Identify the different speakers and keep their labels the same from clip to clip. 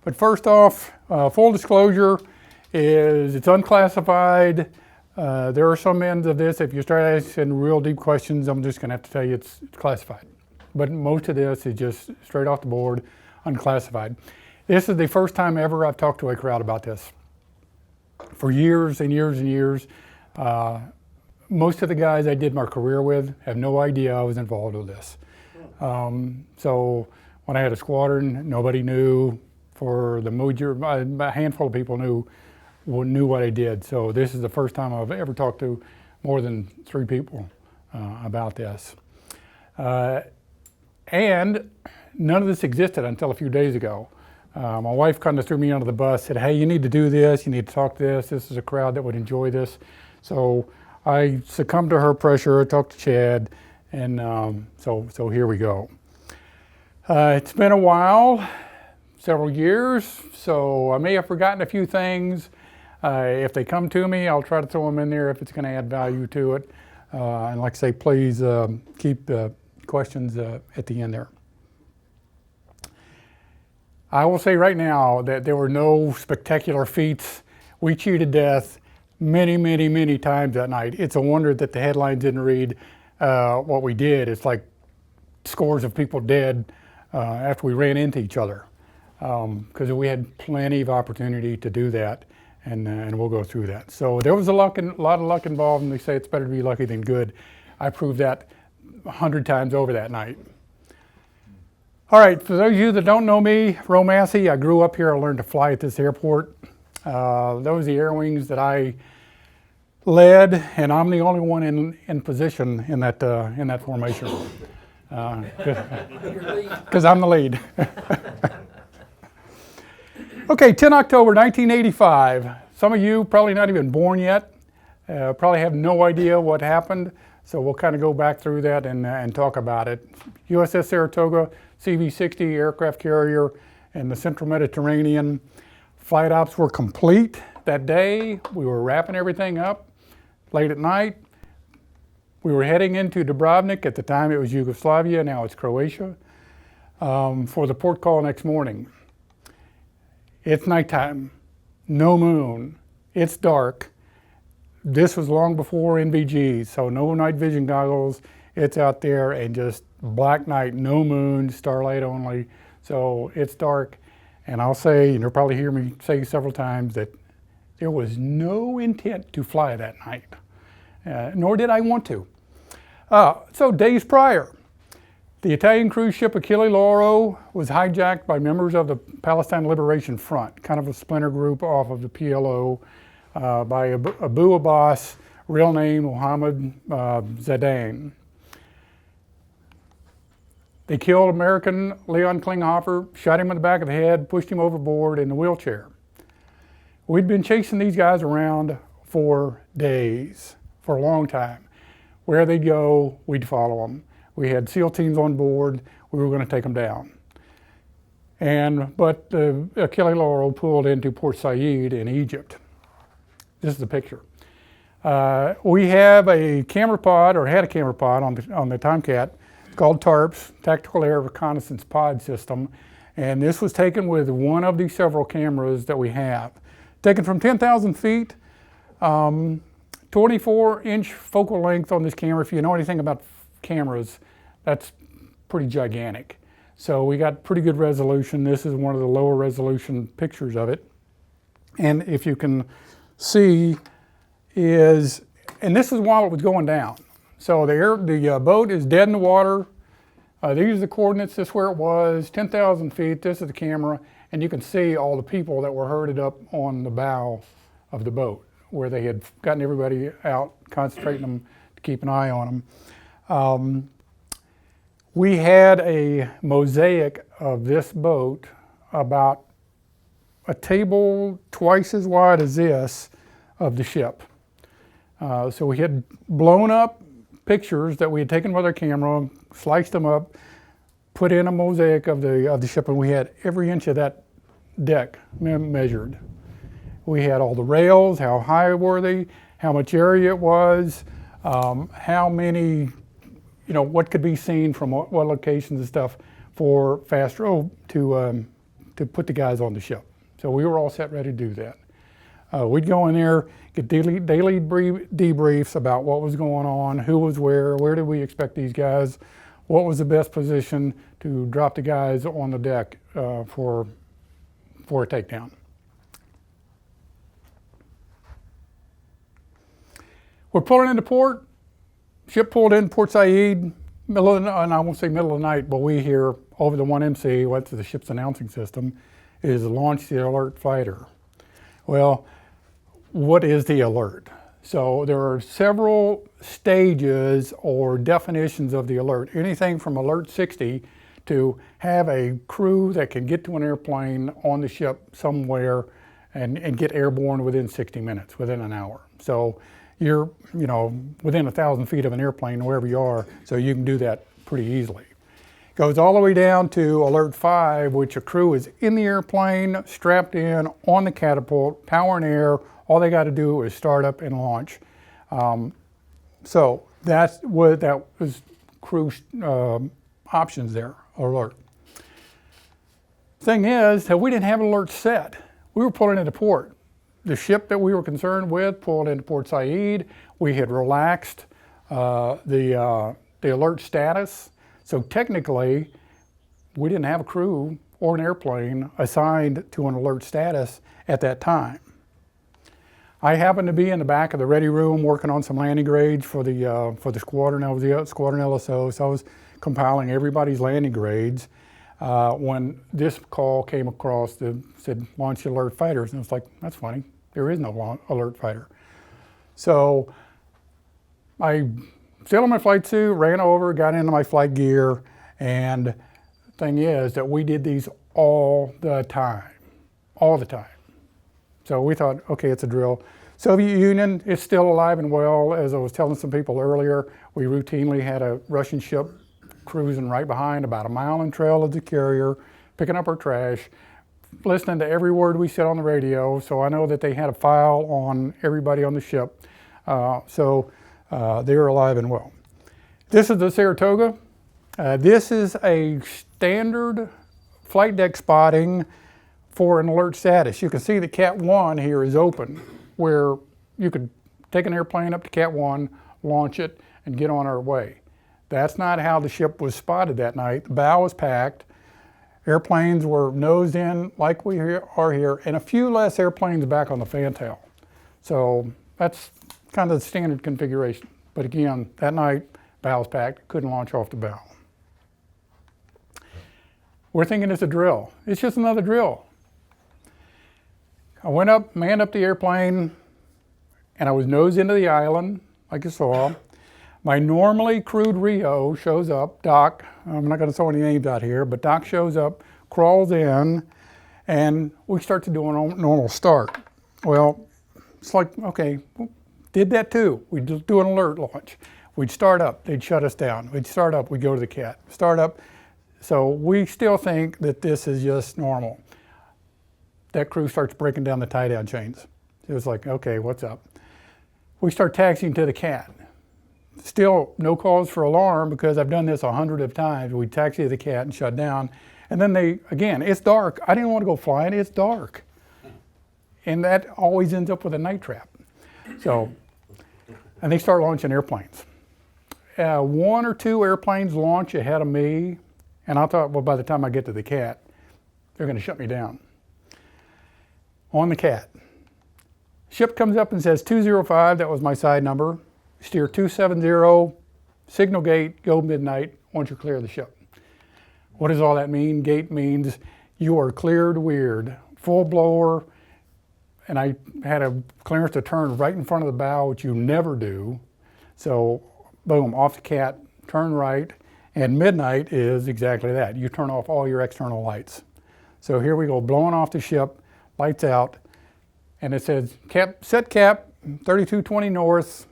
Speaker 1: But first off, full disclosure is it's unclassified. There are some ends of this. If you start asking real deep questions, I'm just gonna have to tell you it's classified. But most of this is just straight off the board, unclassified. This is the first time ever I've talked to a crowd about this. For years and years and years, most of the guys I did my career with have no idea I was involved with this. So when I had a squadron, nobody knew. For the a handful of people knew what I did. So this is the first time I've ever talked to more than 3 people about this. And none of this existed until a few days ago. My wife kind of threw me under the bus, said, hey, you need to do this, you need to talk to this. This is a crowd that would enjoy this. So I succumbed to her pressure, talked to Chad, and so here we go. It's been a while, several years, so I may have forgotten a few things. If they come to me, I'll try to throw them in there if it's going to add value to it. And like I say, please keep questions at the end there. I will say right now that there were no spectacular feats. We cheated death many, many, many times that night. It's a wonder that the headlines didn't read what we did. It's like scores of people dead after we ran into each other. Because we had plenty of opportunity to do that, and we'll go through that. So there was a lot of luck involved, and they say it's better to be lucky than good. I proved that 100 times over that night. All right, for those of you that don't know me, Massey, I grew up here. I learned to fly at this airport. Those are the air wings that I led, and I'm the only one in position in that formation. Because I'm the lead. Okay, 10 October 1985. Some of you probably not even born yet, probably have no idea what happened, so we'll kind of go back through that and talk about it. USS Saratoga, CV-60 aircraft carrier in the Central Mediterranean. Flight ops were complete that day. We were wrapping everything up late at night. We were heading into Dubrovnik. At the time it was Yugoslavia, now it's Croatia, for the port call next morning. It's nighttime, no moon, it's dark. This was long before NVGs, so no night vision goggles. It's out there and just black night, no moon, starlight only. So it's dark, and I'll say, and you'll probably hear me say several times, that there was no intent to fly that night, nor did I want to. So days prior, the Italian cruise ship Achille Lauro was hijacked by members of the Palestine Liberation Front, kind of a splinter group off of the PLO, by Abu Abbas, real name Mohammed Zidane. They killed American Leon Klinghoffer, shot him in the back of the head, pushed him overboard in the wheelchair. We'd been chasing these guys around for days, for a long time. Where they'd go, we'd follow them. We had SEAL teams on board. We were going to take them down. But Achille Lauro pulled into Port Said in Egypt. This is the picture. We have a camera pod, or had a camera pod on the Tomcat. It's called TARPS, Tactical Air Reconnaissance Pod System. And this was taken with one of the several cameras that we have. Taken from 10,000 feet, 24-inch focal length on this camera. If you know anything about cameras, that's pretty gigantic. So we got pretty good resolution. This is one of the lower resolution pictures of it. And if you can see and this is while it was going down. So the boat is dead in the water. These are the coordinates, this is where it was, 10,000 feet, this is the camera, and you can see all the people that were herded up on the bow of the boat, where they had gotten everybody out, concentrating them to keep an eye on them. We had a mosaic of this boat about a table twice as wide as this of the ship. So we had blown up pictures that we had taken with our camera, sliced them up, put in a mosaic of the ship, and we had every inch of that deck measured. We had all the rails, how high were they, how much area it was, how many, what could be seen from what locations and stuff for fast row to to put the guys on the ship. So we were all set ready to do that. We'd go in there, get daily debriefs about what was going on, who was where did we expect these guys, what was the best position to drop the guys on the deck for a takedown. We're pulling into port. Ship pulled in Port Said, and I won't say middle of the night, but we hear over the 1MC, went to the ship's announcing system, is launch the alert fighter. Well, what is the alert? So there are several stages or definitions of the alert. Anything from alert 60 to have a crew that can get to an airplane on the ship somewhere and get airborne within 60 minutes, within an hour. So you're, within 1,000 feet of an airplane, wherever you are, so you can do that pretty easily. Goes all the way down to alert 5, which a crew is in the airplane, strapped in, on the catapult, power and air. All they got to do is start up and launch. So that was crew options there, alert. Thing is that we didn't have an alert set. We were pulling into port. The ship that we were concerned with pulled into Port Said. We had relaxed the alert status. So technically, we didn't have a crew or an airplane assigned to an alert status at that time. I happened to be in the back of the ready room working on some landing grades for the squadron. I was the squadron LSO, so I was compiling everybody's landing grades when this call came across that said launch the alert fighters, and I was like, that's funny. There is no alert fighter. So I still in my flight suit, ran over, got into my flight gear, and the thing is that we did these all the time. So we thought, okay, it's a drill. Soviet Union is still alive and well. As I was telling some people earlier, we routinely had a Russian ship cruising right behind, about a mile in trail of the carrier, picking up our trash, listening to every word we said on the radio. So I know that they had a file on everybody on the ship. They were alive and well. This is the Saratoga. This is a standard flight deck spotting for an alert status. You can see the Cat 1 here is open, where you could take an airplane up to Cat 1, launch it, and get on our way. That's not how the ship was spotted that night. The bow was packed. Airplanes were nosed in like we are here, and a few less airplanes back on the fantail. So that's kind of the standard configuration. But again, that night, bow was packed, couldn't launch off the bow. We're thinking it's a drill. It's just another drill. I went up, manned up the airplane, and I was nose into the island, like you saw. My normally crewed Rio shows up, Doc. I'm not going to throw any names out here, but Doc shows up, crawls in, and we start to do a normal start. Well, it's like, okay, did that too. We'd do an alert launch. We'd start up, they'd shut us down. We'd start up, we'd go to the Cat. Start up. So we still think that this is just normal. That crew starts breaking down the tie-down chains. It was like, okay, what's up? We start taxiing to the Cat. Still no cause for alarm because I've done this 100 of times. We taxi to the Cat and shut down. And then again, it's dark. I didn't want to go flying, it's dark. And that always ends up with a night trap. So, and they start launching airplanes. 1 or 2 airplanes launch ahead of me. And I thought, well, by the time I get to the Cat, they're going to shut me down. On the Cat. Ship comes up and says 205, that was my side number. Steer 270, signal gate, go midnight once you're clear of the ship. What does all that mean? Gate means you are cleared weird, full blower, and I had a clearance to turn right in front of the bow, which you never do. So boom, off the Cat, turn right, and midnight is exactly that. You turn off all your external lights. So here we go, blowing off the ship, lights out, and it says set cap 3220 north,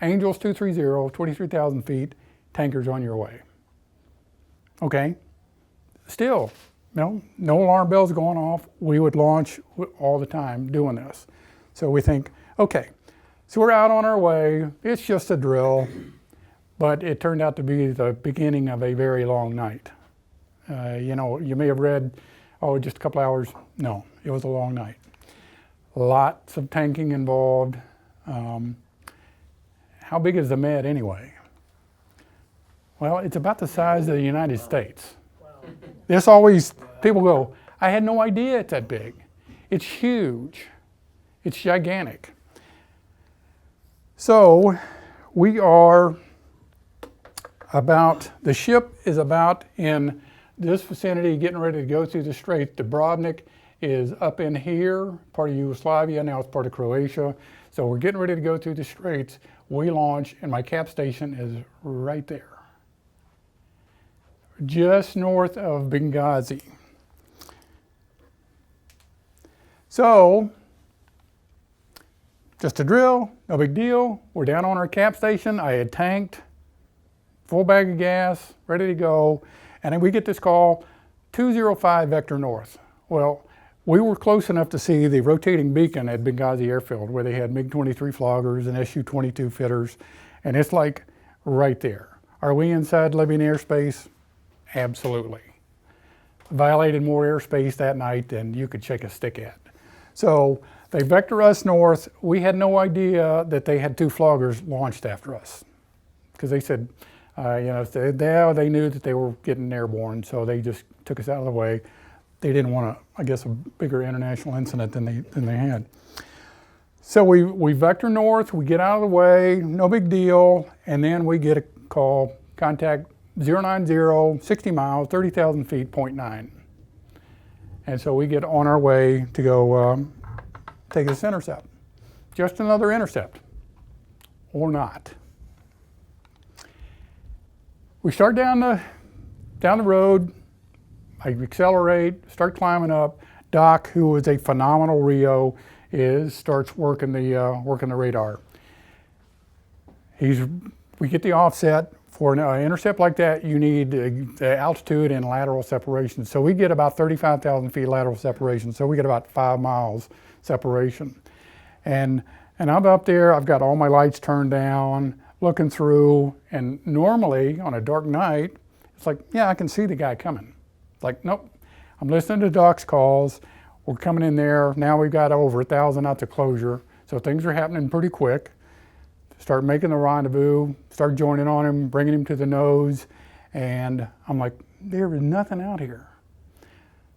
Speaker 1: Angels 230, 23,000 feet, tankers on your way. Okay, still, no alarm bells going off. We would launch all the time doing this. So we think, okay, so we're out on our way. It's just a drill, but it turned out to be the beginning of a very long night. You may have read Oh, just a couple hours? No, it was a long night. Lots of tanking involved. How big is the Med anyway? Well, it's about the size of the United States. Wow. This always, people go, I had no idea it's that big. It's huge. It's gigantic. So we are about, the ship is about in this vicinity, getting ready to go through the strait. Dubrovnik is up in here, part of Yugoslavia, now it's part of Croatia. So we're getting ready to go through the straits. We launch, and my cap station is right there, just north of Benghazi. So, just a drill, no big deal. We're down on our cap station. I had tanked, full bag of gas, ready to go. And then we get this call, 205 vector north. Well, we were close enough to see the rotating beacon at Benghazi Airfield where they had MiG-23 floggers and Su-22 fitters. And it's like right there. Are we inside Libyan airspace? Absolutely. Violated more airspace that night than you could shake a stick at. So they vector us north. We had no idea that they had 2 floggers launched after us because they said, they knew that they were getting airborne, so they just took us out of the way. They didn't want a bigger international incident than they had. So we vector north, we get out of the way, no big deal, and then we get a call, contact 090, 60 miles, 30,000 feet, 0.9. And so we get on our way to go take this intercept. Just another intercept, or not. We start down the road. I accelerate, start climbing up. Doc, who was a phenomenal Rio, starts working the radar. We get the offset. For an intercept like that, you need the altitude and lateral separation. So we get about 35,000 feet lateral separation. So we get about 5 miles separation. And I'm up there, I've got all my lights turned down, looking through, and normally on a dark night, it's like, yeah, I can see the guy coming. It's like, nope, I'm listening to Doc's calls. We're coming in there. Now we've got over 1,000 knots of closure. So things are happening pretty quick. Start making the rendezvous, start joining on him, bringing him to the nose. And I'm like, there is nothing out here.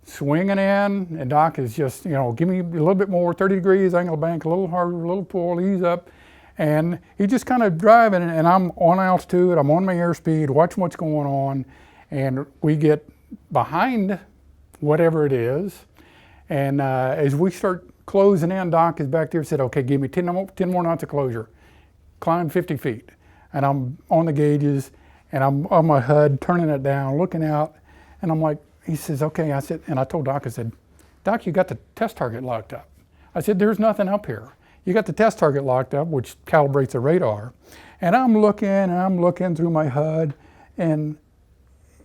Speaker 1: Swinging in, and Doc is just, give me a little bit more, 30 degrees, angle of bank, a little harder, a little pull, ease up. And he's just kind of driving, and I'm on altitude, I'm on my airspeed, watching what's going on. And we get behind whatever it is. And as we start closing in, Doc is back there and said, okay, give me 10 more knots of closure. Climb 50 feet. And I'm on the gauges, and I'm on my HUD, turning it down, looking out. And I'm like, he says, okay. I said, and I told Doc, I said, Doc, you got the test target locked up. I said, there's nothing up here. You got the test target locked up, which calibrates the radar. And I'm looking through my HUD, and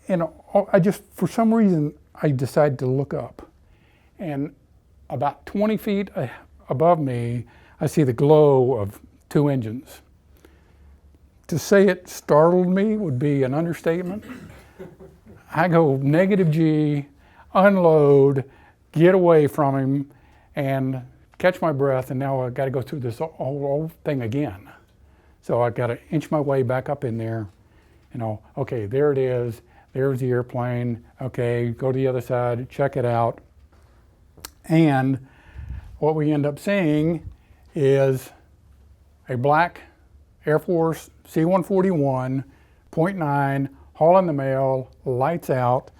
Speaker 1: I just, for some reason, I decided to look up. And about 20 feet above me, I see the glow of 2 engines. To say it startled me would be an understatement. I go negative G, unload, get away from him, and catch my breath, and now I've got to go through this whole thing again. So I've got to inch my way back up in there. Okay, there it is. There's the airplane. Okay, go to the other side, check it out. And what we end up seeing is a black Air Force C-141, 0.9, hauling the mail, lights out,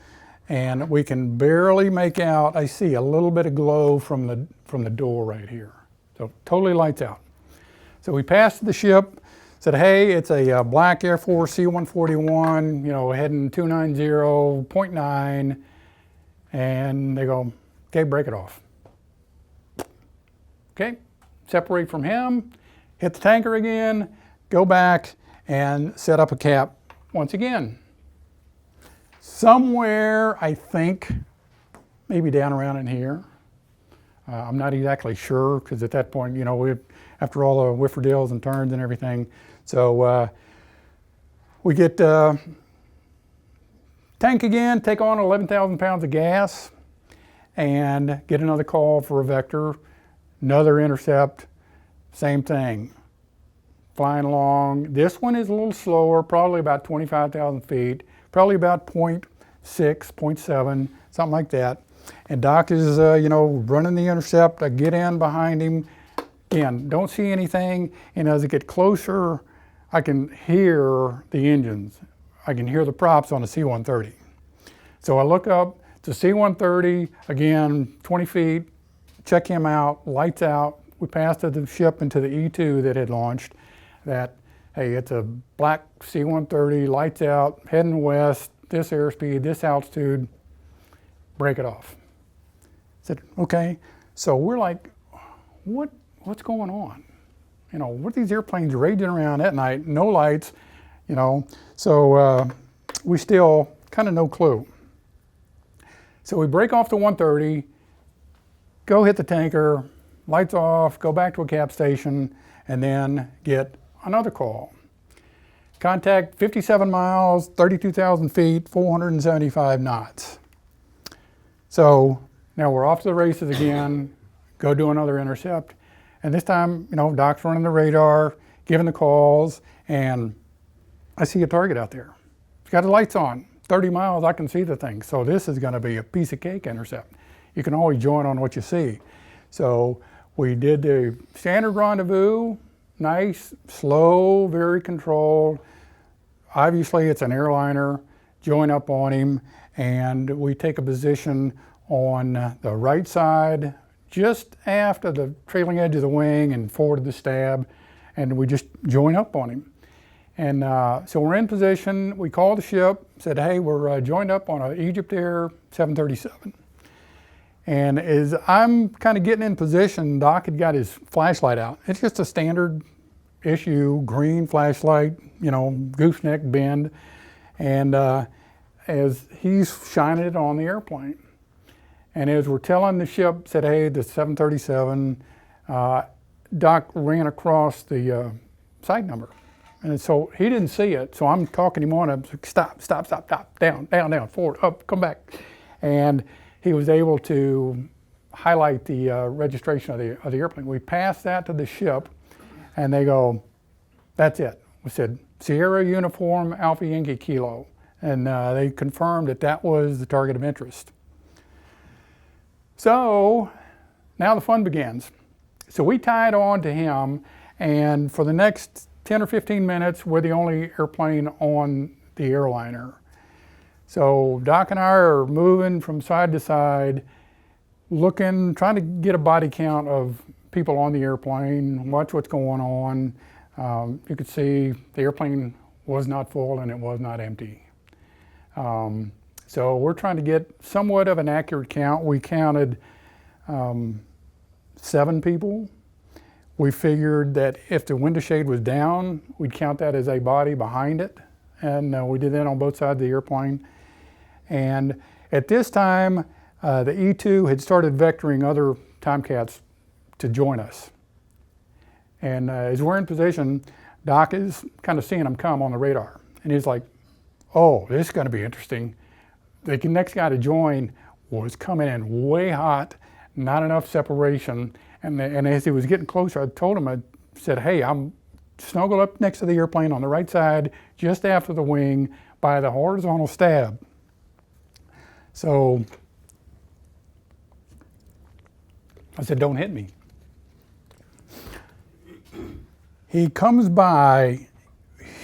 Speaker 1: and we can barely make out. I see a little bit of glow from the door right here. So totally lights out. So we passed the ship, said, hey, it's a black Air Force C-141, heading 290, 0.9, and they go, okay, break it off. Okay, separate from him, hit the tanker again, go back and set up a cap once again. Somewhere, I think, maybe down around in here. I'm not exactly sure, because at that point, after all the whifferdills and turns and everything. So we get tank again, take on 11,000 pounds of gas, and get another call for a vector, another intercept, same thing. Flying along. This one is a little slower, probably about 25,000 feet, probably about 0.6, 0.7, something like that. And Doc is, running the intercept. I get in behind him. Again, don't see anything. And as I get closer, I can hear the engines. I can hear the props on the C-130. So I look up to C-130, again, 20 feet, check him out, lights out. We passed the ship into the E-2 that had launched. That, hey, it's a black C-130, lights out, heading west, this airspeed, this altitude, break it off. I said, okay. So we're like, what's going on? What are these airplanes raging around at night, no lights, so we still kind of no clue. So we break off the 130, go hit the tanker, lights off, go back to a Capt station, and then get another call. Contact 57 miles, 32,000 feet, 475 knots. So now we're off to the races again, go do another intercept. And this time, Doc's running the radar, giving the calls, and I see a target out there. It's got the lights on, 30 miles, I can see the thing. So this is gonna be a piece of cake intercept. You can always join on what you see. So we did the standard rendezvous, nice, slow, very controlled. Obviously it's an airliner, join up on him, and we take a position on the right side, just after the trailing edge of the wing and forward of the stab, and we just join up on him. And so we're in position, we called the ship, said, hey, we're joined up on an Egypt Air 737. And as I'm kind of getting in position, Doc had got his flashlight out. It's just a standard issue, green flashlight, gooseneck bend. And as he's shining it on the airplane. And as we're telling the ship, said, hey, the 737, Doc ran across the side number. And so he didn't see it, so I'm talking him on, I'm like, stop, down, forward, up, come back. And he was able to highlight the registration of the airplane. We passed that to the ship, and they go, that's it. We said, Sierra Uniform Alpha Yankee Kilo. And they confirmed that was the target of interest. So now the fun begins. So we tied on to him, and for the next 10 or 15 minutes, we're the only airplane on the airliner. So Doc and I are moving from side to side, looking, trying to get a body count of people on the airplane, watch what's going on. You could see the airplane was not full and it was not empty. So we're trying to get somewhat of an accurate count. We counted 7 people. We figured that if the window shade was down, we'd count that as a body behind it. And we did that on both sides of the airplane. And at this time, the E-2 had started vectoring other Tomcats to join us. And as we're in position, Doc is kind of seeing them come on the radar. And he's like, oh, this is going to be interesting. The next guy to join was coming in way hot, not enough separation. And as he was getting closer, I told him, I said, hey, I'm snuggled up next to the airplane on the right side, just after the wing, by the horizontal stab. So I said, don't hit me. He comes by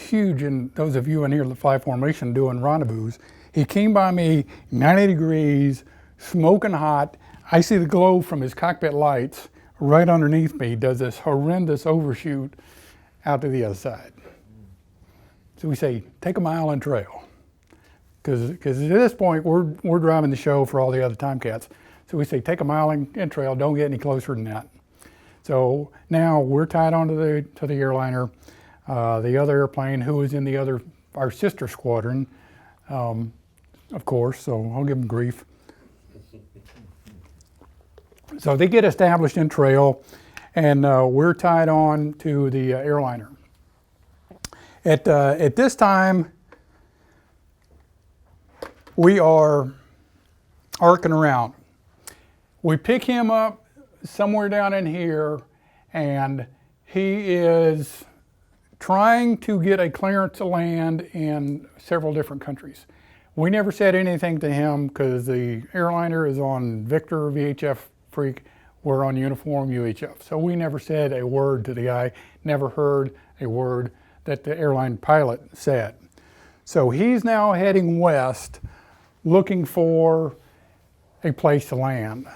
Speaker 1: huge, and those of you in here that fly formation doing rendezvous, he came by me 90 degrees, smoking hot. I see the glow from his cockpit lights right underneath me. He does this horrendous overshoot out to the other side. So we say, take a mile and trail. Because at this point, we're driving the show for all the other Tomcats. So we say, take a mile and trail, don't get any closer than that. So now we're tied onto the airliner. The other airplane, who was in our sister squadron, of course, so I'll give them grief. So they get established in trail, and we're tied on to the airliner. At this time, we are arcing around. We pick him up somewhere down in here, and he is trying to get a clearance to land in several different countries. We never said anything to him because the airliner is on Victor VHF Freak. We're on uniform UHF. So we never said a word to the guy, never heard a word that the airline pilot said. So he's now heading west looking for a place to land.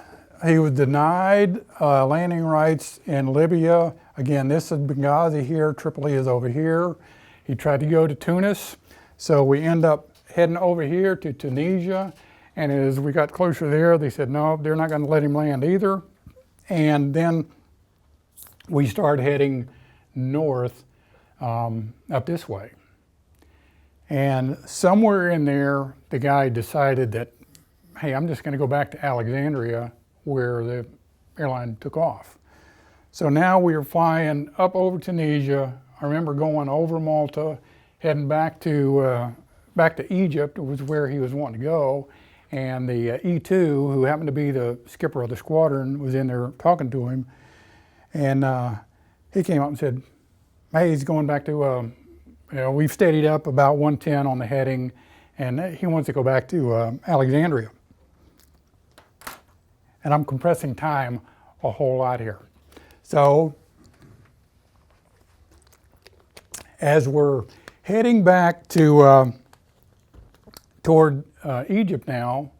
Speaker 1: He was denied landing rights in Libya. Again, this is Benghazi here, Tripoli is over here. He tried to go to Tunis, so we end up heading over here to Tunisia, and as we got closer there, they said, no, they're not gonna let him land either. And then we start heading north up this way. And somewhere in there, the guy decided that, hey, I'm just gonna go back to Alexandria where the airline took off. So now we are flying up over Tunisia. I remember going over Malta, heading back to Egypt, was where he was wanting to go. And the E2, who happened to be the skipper of the squadron, was in there talking to him. And he came up and said, hey, he's going back to, we've steadied up about 110 on the heading, and he wants to go back to Alexandria. And I'm compressing time a whole lot here. So as we're heading back to toward Egypt now,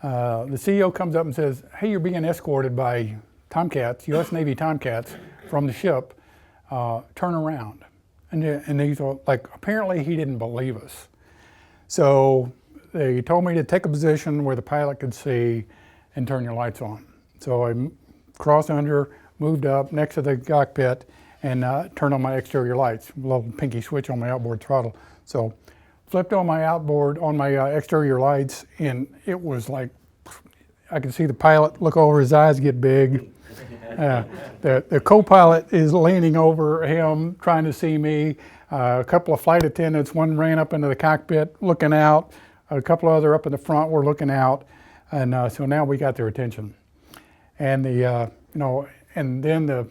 Speaker 1: the CEO comes up and says, hey, you're being escorted by Tomcats, US Navy Tomcats from the ship, turn around. And these are like, apparently he didn't believe us. So they told me to take a position where the pilot could see and turn your lights on. So I crossed under, moved up next to the cockpit, and turned on my exterior lights, a little pinky switch on my outboard throttle. So flipped on my outboard, on my exterior lights, and it was like, I could see the pilot look over, his eyes get big. The co-pilot is leaning over him, trying to see me. A couple of flight attendants, one ran up into the cockpit looking out. A couple other up in the front were looking out. And so now we got their attention. And and then the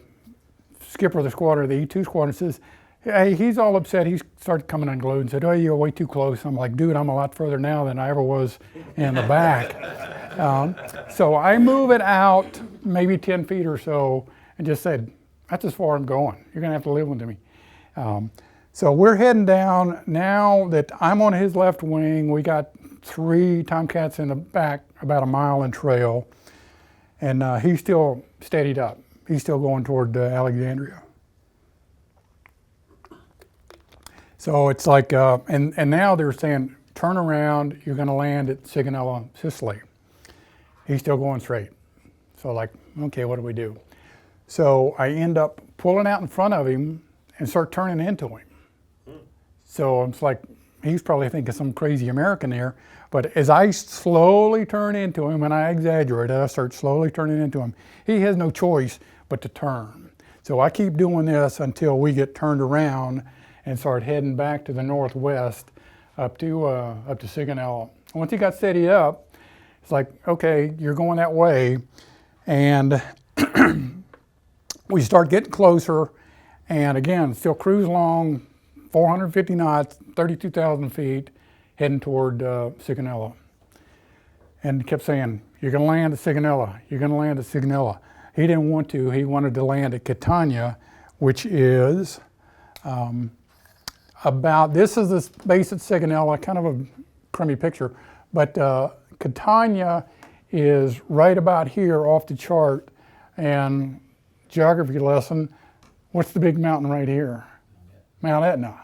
Speaker 1: skipper of the squadron, the E2 squadron, says, hey, he's all upset. He started coming unglued and said, oh, you're way too close. I'm like, dude, I'm a lot further now than I ever was in the back. So I move it out maybe 10 feet or so and just said, that's as far I'm going. You're gonna have to live with me. So we're heading down. Now that I'm on his left wing, we got 3 Tomcats in the back, about a mile in trail. And he's still steadied up. He's still going toward Alexandria. So it's like, and now they're saying, turn around, you're gonna land at Sigonella, Sicily. He's still going straight. So like, okay, what do we do? So I end up pulling out in front of him and start turning into him. So it's like, he's probably thinking some crazy American there, but as I slowly turn into him, and I exaggerate, I start slowly turning into him, he has no choice but to turn. So I keep doing this until we get turned around and start heading back to the northwest up to Sigonella. Once he got steadied up, it's like, okay, you're going that way. And we start getting closer, and again, still cruise along, 450 knots, 32,000 feet, heading toward Sigonella. And kept saying, you're gonna land at Sigonella, you're gonna land at Sigonella. He didn't want to, he wanted to land at Catania, which is this is the base at Sigonella, kind of a crummy picture, but Catania is right about here off the chart. And geography lesson, what's the big mountain right here? Mount Etna.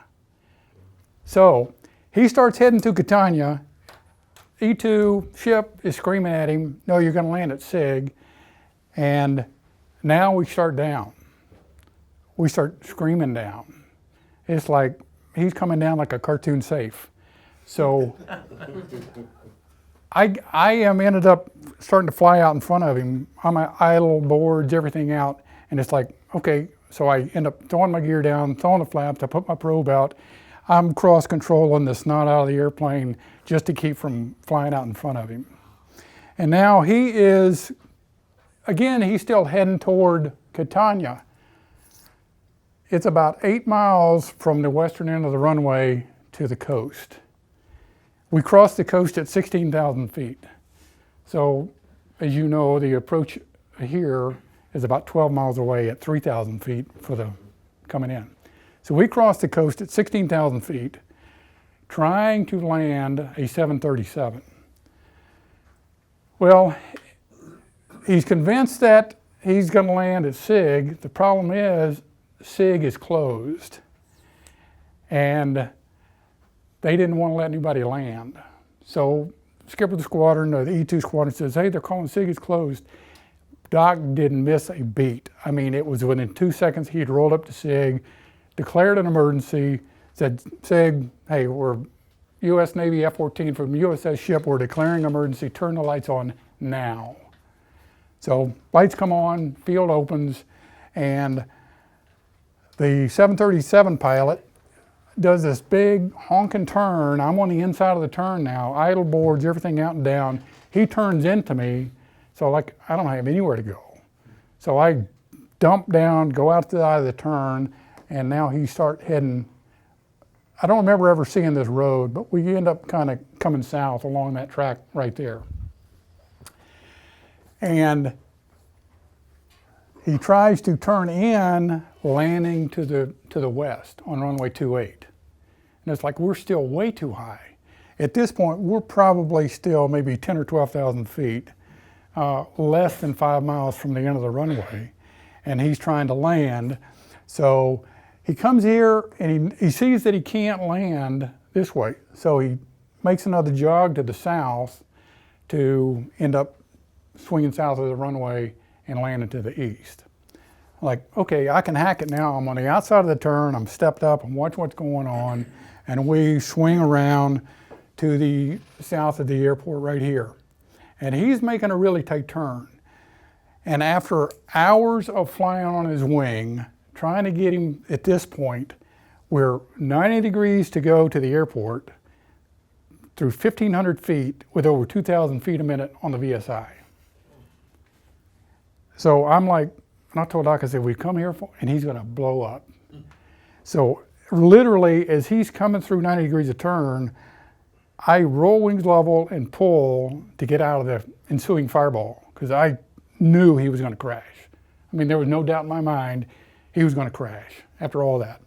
Speaker 1: So he starts heading to Catania. E2 ship is screaming at him, no, you're gonna land at Sig. And now we start down. We start screaming down. It's like, he's coming down like a cartoon safe. So I am ended up starting to fly out in front of him on my idle boards, everything out. And it's like, okay, so I end up throwing my gear down, throwing the flaps, I put my probe out. I'm cross controlling the snot out of the airplane just to keep from flying out in front of him. And now he is, again, he's still heading toward Catania. It's about 8 miles from the western end of the runway to the coast. We crossed the coast at 16,000 feet. So, as you know, the approach here is about 12 miles away at 3,000 feet for the coming in. So we crossed the coast at 16,000 feet, trying to land a 737. Well, he's convinced that he's going to land at SIG. The problem is SIG is closed, and they didn't want to let anybody land. So skipper of the squadron, the E-2 squadron, says, hey, they're calling SIG is closed. Doc didn't miss a beat. I mean, it was within 2 seconds he'd rolled up to SIG, declared an emergency, said, SIG, hey, we're U.S. Navy F-14 from USS ship, we're declaring emergency, turn the lights on now. So lights come on, field opens, and the 737 pilot does this big honking turn. I'm on the inside of the turn now, idle boards, everything out and down. He turns into me, so like I don't have anywhere to go. So I dump down, go out to the side of the turn, and now he start heading. I don't remember ever seeing this road, but we end up kind of coming south along that track right there. And he tries to turn in, landing to the west on runway 28. And it's like, we're still way too high. At this point, we're probably still maybe 10 or 12,000 feet, less than 5 miles from the end of the runway. And he's trying to land. So he comes here and he sees that he can't land this way. So he makes another jog to the south to end up swinging south of the runway and landing to the east. Like, okay, I can hack it now. I'm on the outside of the turn, I'm stepped up, I'm watching what's going on, and we swing around to the south of the airport right here. And he's making a really tight turn. And after hours of flying on his wing, trying to get him at this point, we're 90 degrees to go to the airport through 1,500 feet with over 2,000 feet a minute on the VSI. So I'm like, and I told Doc, I said, we come here for, and he's going to blow up. So literally, as he's coming through 90 degrees of turn, I roll wings level and pull to get out of the ensuing fireball because I knew he was going to crash. I mean, there was no doubt in my mind he was going to crash after all that.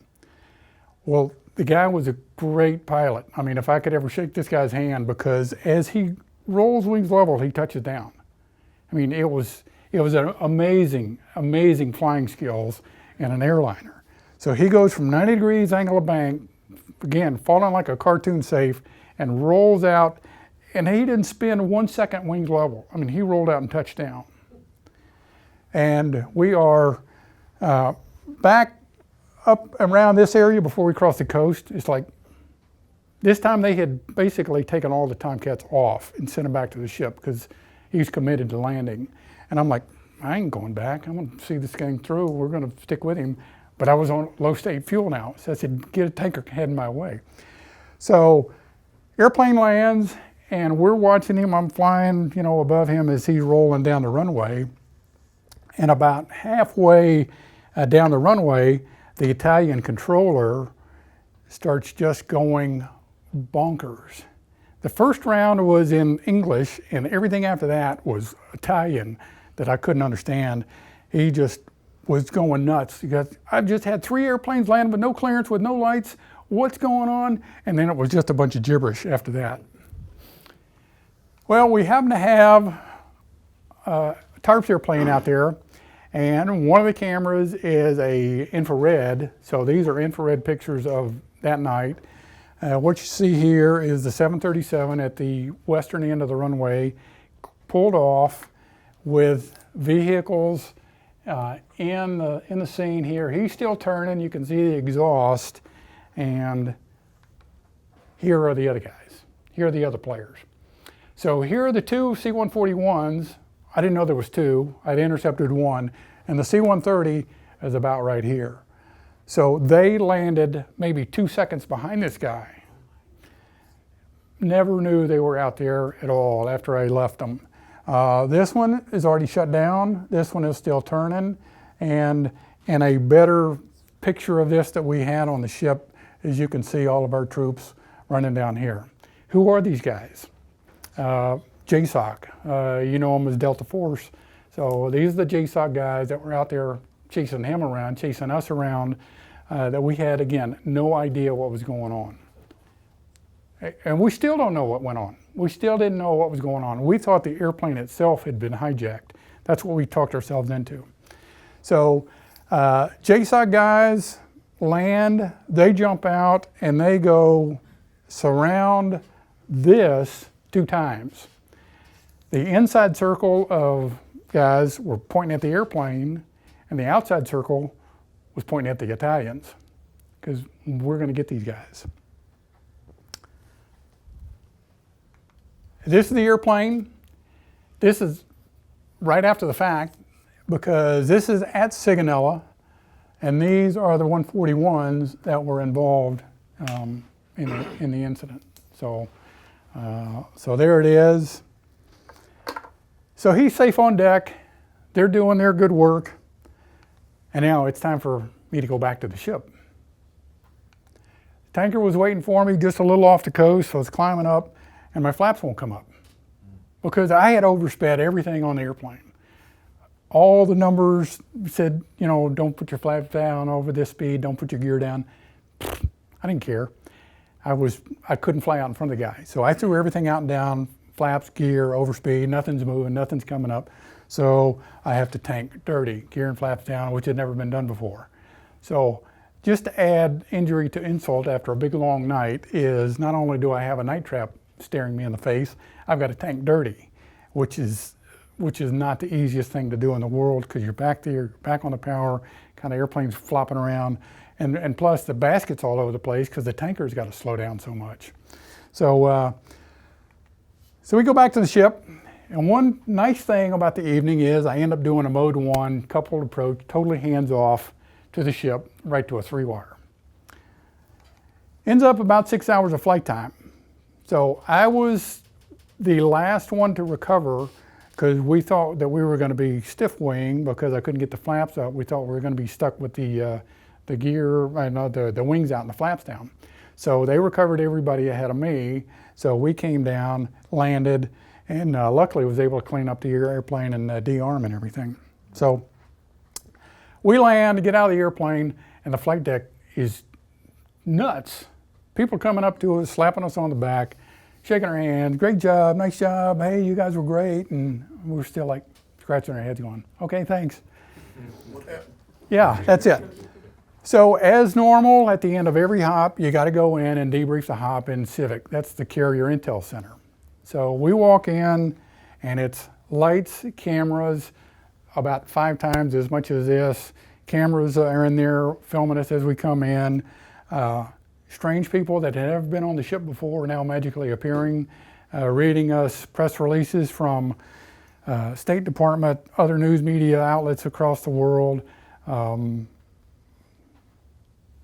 Speaker 1: Well, the guy was a great pilot. I mean, if I could ever shake this guy's hand, because as he rolls wings level, he touches down. I mean, it was an amazing, amazing flying skills in an airliner. So he goes from 90 degrees angle of bank, again, falling like a cartoon safe, and rolls out, and he didn't spin 1 second wings level. I mean, he rolled out and touched down. And we are back up around this area before we cross the coast. It's like, this time they had basically taken all the Tomcats off and sent them back to the ship because he's committed to landing. And I'm like, I ain't going back. I'm going to see this thing through. We're going to stick with him. But I was on low state fuel now. So I said, get a tanker heading my way. So airplane lands, and we're watching him. I'm flying, above him as he's rolling down the runway. And about halfway down the runway, the Italian controller starts just going bonkers. The first round was in English, and everything after that was Italian that I couldn't understand. He just was going nuts. He goes, I've just had 3 airplanes land with no clearance, with no lights. What's going on? And then it was just a bunch of gibberish after that. Well, we happen to have a TARPS airplane out there, and one of the cameras is a infrared. So these are infrared pictures of that night. What you see here is the 737 at the western end of the runway, pulled off with vehicles in the scene here. He's still turning. You can see the exhaust, and here are the other guys. Here are the other players. So here are the 2 C-141s. I didn't know there was 2. I'd intercepted 1, and the C-130 is about right here. So they landed maybe 2 seconds behind this guy. Never knew they were out there at all after I left them. This one is already shut down. This one is still turning. And a better picture of this that we had on the ship is you can see all of our troops running down here. Who are these guys? JSOC. You know them as Delta Force. So these are the JSOC guys that were out there chasing him around, chasing us around, that we had, again, no idea what was going on. And we still don't know what went on. We still didn't know what was going on. We thought the airplane itself had been hijacked. That's what we talked ourselves into. So JSOC guys land, they jump out, and they go surround this 2 times. The inside circle of guys were pointing at the airplane, and the outside circle was pointing at the Italians, because we're going to get these guys. This is the airplane. This is right after the fact, because this is at Sigonella, and these are the 141s that were involved in the incident. So there it is. So he's safe on deck. They're doing their good work. And now it's time for me to go back to the ship. The tanker was waiting for me just a little off the coast, so I was climbing up, and my flaps won't come up because I had oversped everything on the airplane. All the numbers said, you know, don't put your flaps down over this speed, don't put your gear down. I didn't care. I couldn't fly out in front of the guy. So I threw everything out and down, flaps, gear, overspeed, nothing's moving, nothing's coming up. So I have to tank dirty, gear and flaps down, which had never been done before. So just to add injury to insult after a big long night is not only do I have a night trap staring me in the face, I've got to tank dirty, which is not the easiest thing to do in the world, because you're back there, you're back on the power, kind of airplanes flopping around, and plus the basket's all over the place because the tanker's got to slow down so much. So we go back to the ship, and one nice thing about the evening is I end up doing a mode 1 coupled approach, totally hands off to the ship, right to a 3-wire. Ends up about 6 hours of flight time. So I was the last one to recover, because we thought that we were going to be stiff wing because I couldn't get the flaps up. We thought we were going to be stuck with the gear, the wings out and the flaps down. So they recovered everybody ahead of me. So we came down, landed, and luckily was able to clean up the airplane and de-arm and everything. So we land, get out of the airplane, and the flight deck is nuts. People coming up to us, slapping us on the back, shaking our hands, great job, nice job, hey, you guys were great. And we're still like scratching our heads going, okay, thanks. Yeah, that's it. So as normal, at the end of every hop, you got to go in and debrief the hop in Civic. That's the carrier intel center. So we walk in, and it's lights, cameras, about 5 times as much as this. Cameras are in there filming us as we come in. Strange people that had never been on the ship before are now magically appearing, reading us press releases from State Department, other news media outlets across the world,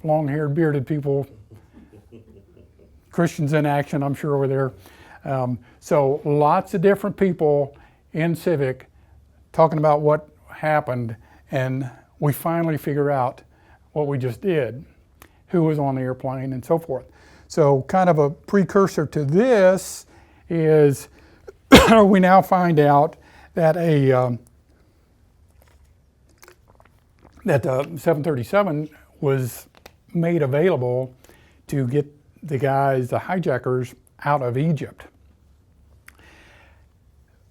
Speaker 1: long-haired, bearded people, Christians in action, I'm sure, over there. So lots of different people in Civic talking about what happened, and we finally figure out what we just did, who was on the airplane, and so forth. So kind of a precursor to this is we now find out that the 737 was made available to get the guys, the hijackers, out of Egypt.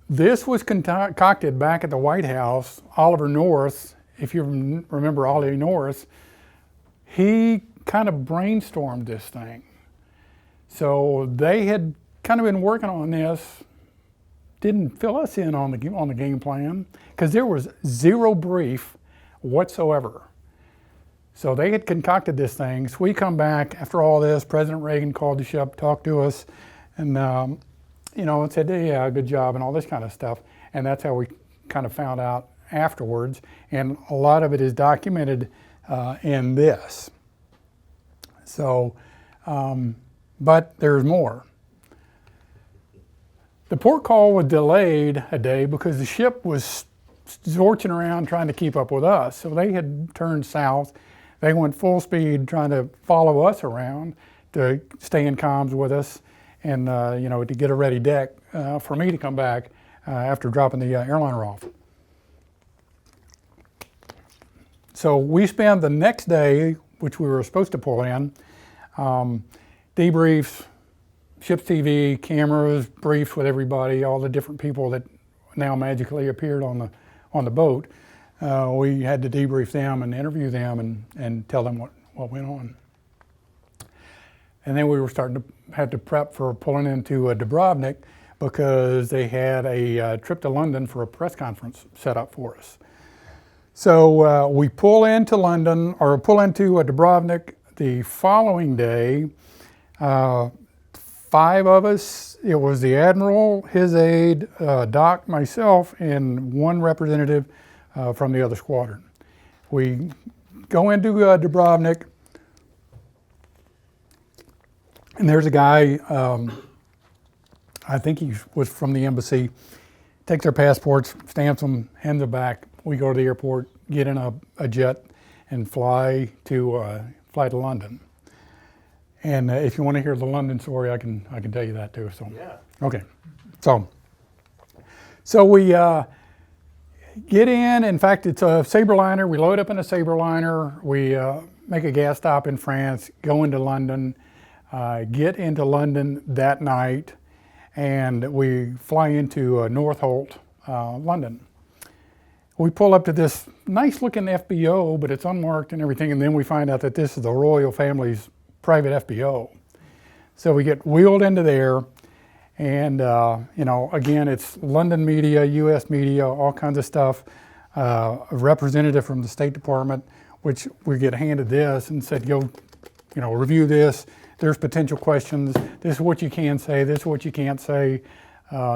Speaker 1: This was concocted back at the White House. Oliver North, if you remember Ollie North, he kind of brainstormed this thing. So they had kind of been working on this, didn't fill us in on the game plan, because there was zero brief whatsoever. So they had concocted this thing. So we come back after all this. President Reagan called the ship, talked to us, and and said, yeah, good job, and all this kind of stuff. And that's how we kind of found out afterwards. And a lot of it is documented in this. So, but there's more. The port call was delayed a day because the ship was zorching around trying to keep up with us. So they had turned south. They went full speed trying to follow us around to stay in comms with us and to get a ready deck for me to come back after dropping the airliner off. So we spent the next day, which we were supposed to pull in, debriefs, ship's TV, cameras, briefs with everybody, all the different people that now magically appeared on the boat. We had to debrief them and interview them and tell them what went on. And then we were had to prep for pulling into Dubrovnik because they had a trip to London for a press conference set up for us. So we pull into London, or pull into Dubrovnik the following day. 5 of us, it was the Admiral, his aide, Doc, myself, and 1 representative from the other squadron. We go into Dubrovnik, and there's a guy, I think he was from the embassy, takes our passports, stamps them, hands them back. We go to the airport, get in a jet, and fly to London. And if you want to hear the London story, I can tell you that too. So yeah. Okay. So we get in. In fact, it's a Sabreliner. We load up in a Sabreliner. We make a gas stop in France, go into London, get into London that night, and we fly into Northolt, London. We pull up to this nice-looking FBO, but it's unmarked and everything, and then we find out that this is the royal family's private FBO. So we get wheeled into there, and again, it's London media, U.S. media, all kinds of stuff. A representative from the State Department, which we get handed this and said, go, review this. There's potential questions. This is what you can say. This is what you can't say.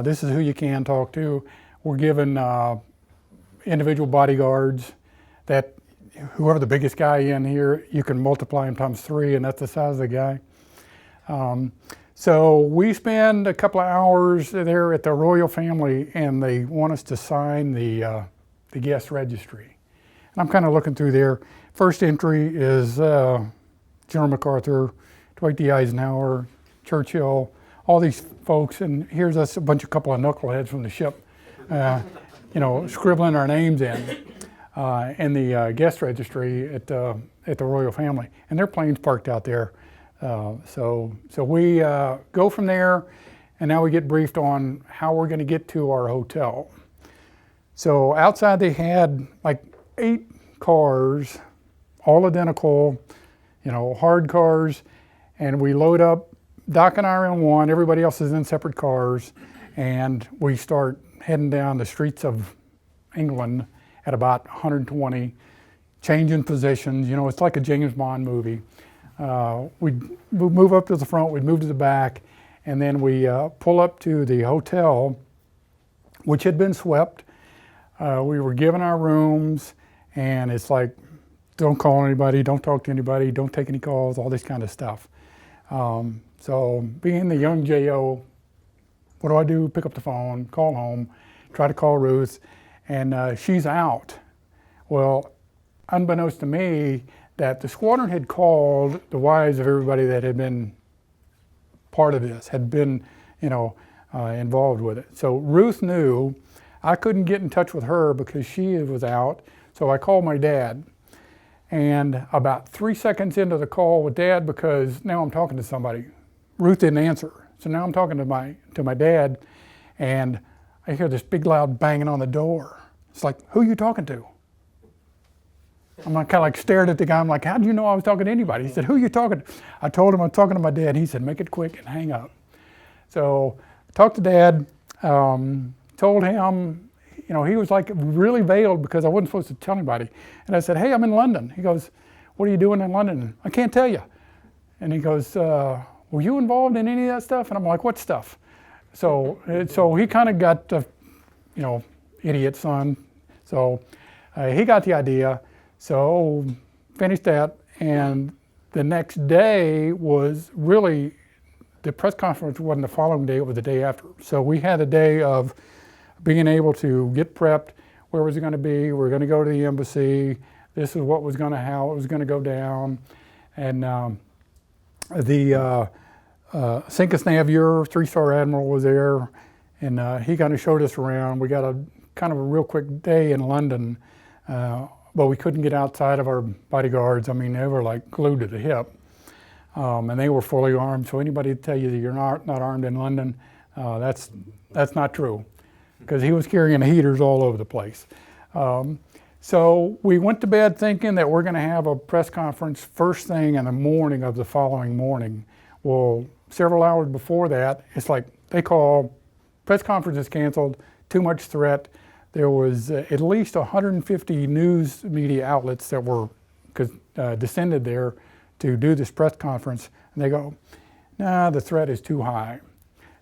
Speaker 1: This is who you can talk to. We're given individual bodyguards that whoever the biggest guy in here, you can multiply him times 3, and that's the size of the guy. So we spend a couple of hours there at the royal family, and they want us to sign the guest registry. And I'm kind of looking through there. First entry is General MacArthur, Dwight D. Eisenhower, Churchill, all these folks, and here's us, a couple of knuckleheads from the ship, scribbling our names in the guest registry at the royal family, and their plane's parked out there. So we go from there, and now we get briefed on how we're going to get to our hotel. So outside they had like 8 cars, all identical, hard cars, and we load up. Doc and I are in one, everybody else is in separate cars, and we start heading down the streets of England at about 120, changing positions. It's like a James Bond movie. We'd move up to the front, we'd move to the back, and then we pull up to the hotel, which had been swept. We were given our rooms, and it's like, don't call anybody, don't talk to anybody, don't take any calls, all this kind of stuff. So being the young J.O., what do? Pick up the phone, call home, try to call Ruth, and she's out. Well, unbeknownst to me, that the squadron had called the wives of everybody that had been part of this, had been, involved with it. So Ruth knew. I couldn't get in touch with her because she was out, so I called my dad. And about 3 seconds into the call with Dad, because now I'm talking to somebody, Ruth didn't answer. So now I'm talking to my dad, and I hear this big loud banging on the door. It's like, who are you talking to? I'm kind of like stared at the guy. I'm like, how do you know I was talking to anybody? He said, who are you talking to? I told him I'm talking to my dad. He said, make it quick and hang up. So I talked to Dad, told him, he was like really veiled because I wasn't supposed to tell anybody. And I said, hey, I'm in London. He goes, what are you doing in London? I can't tell you. And he goes, were you involved in any of that stuff? And I'm like, what stuff? So he kind of got, idiot son. So he got the idea. So finished that. And the next day was really the press conference wasn't the following day, it was the day after. So we had a day of being able to get prepped, where was it going to be, we're going to go to the embassy, this is what was going to, how it was going to go down. And the Sincus Navier, 3-star admiral, was there, and he kind of showed us around. We got a kind of a real quick day in London, but we couldn't get outside of our bodyguards. I mean, they were like glued to the hip, and they were fully armed. So anybody tell you that you're not armed in London, that's not true, because he was carrying heaters all over the place. So we went to bed thinking that we're going to have a press conference first thing in the morning of the following morning. Well, several hours before that, it's like they call, press conference is canceled, too much threat. There was at least 150 news media outlets that were descended there to do this press conference, and they go, nah, the threat is too high.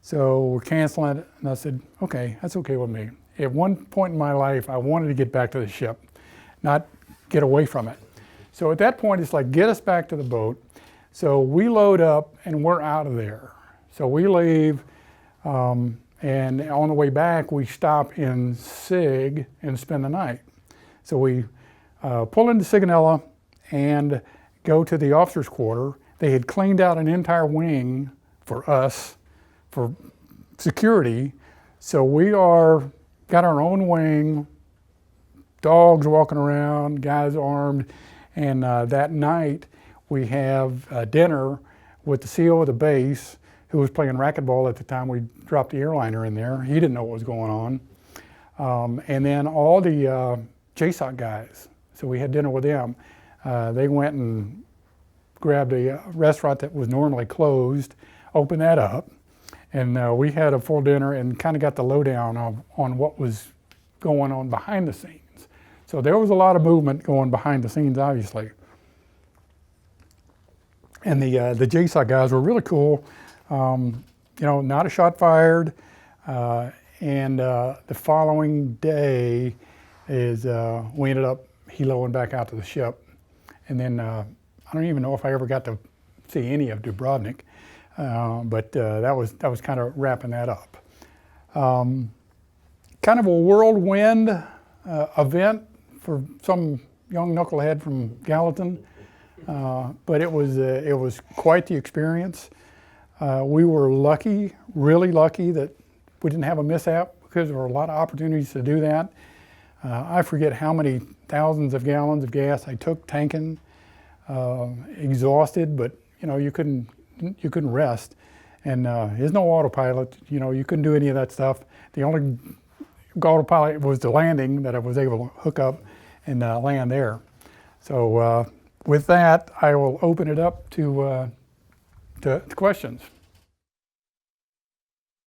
Speaker 1: So we're canceling it, and I said, okay, that's okay with me. At one point in my life, I wanted to get back to the ship, not get away from it. So at that point, it's like, get us back to the boat. So we load up and we're out of there. So we leave, and on the way back, we stop in Sig and spend the night. So we pull into Sigonella and go to the officers' quarter. They had cleaned out an entire wing for us, for security. So we got our own wing, dogs walking around, guys armed, and that night we have dinner with the CO of the base, who was playing racquetball at the time we dropped the airliner in there. He didn't know what was going on. And then all the JSOC guys, so we had dinner with them. They went and grabbed a restaurant that was normally closed, opened that up, and we had a full dinner and kind of got the lowdown on what was going on behind the scenes. So there was a lot of movement going behind the scenes, obviously. And the JSOC guys were really cool. You know, not a shot fired. And the following day is we ended up heloing back out to the ship. And then I don't even know if I ever got to see any of Dubrovnik, but that was kind of wrapping that up. Kind of a whirlwind event for some young knucklehead from Gallatin, but it was quite the experience. We were lucky, really lucky, that we didn't have a mishap, because there were a lot of opportunities to do that. I forget how many thousands of gallons of gas I took tanking, exhausted, but you know, you couldn't rest. And there's no autopilot, you know, you couldn't do any of that stuff. The only autopilot was the landing that I was able to hook up and land there. So with that, I will open it up to questions.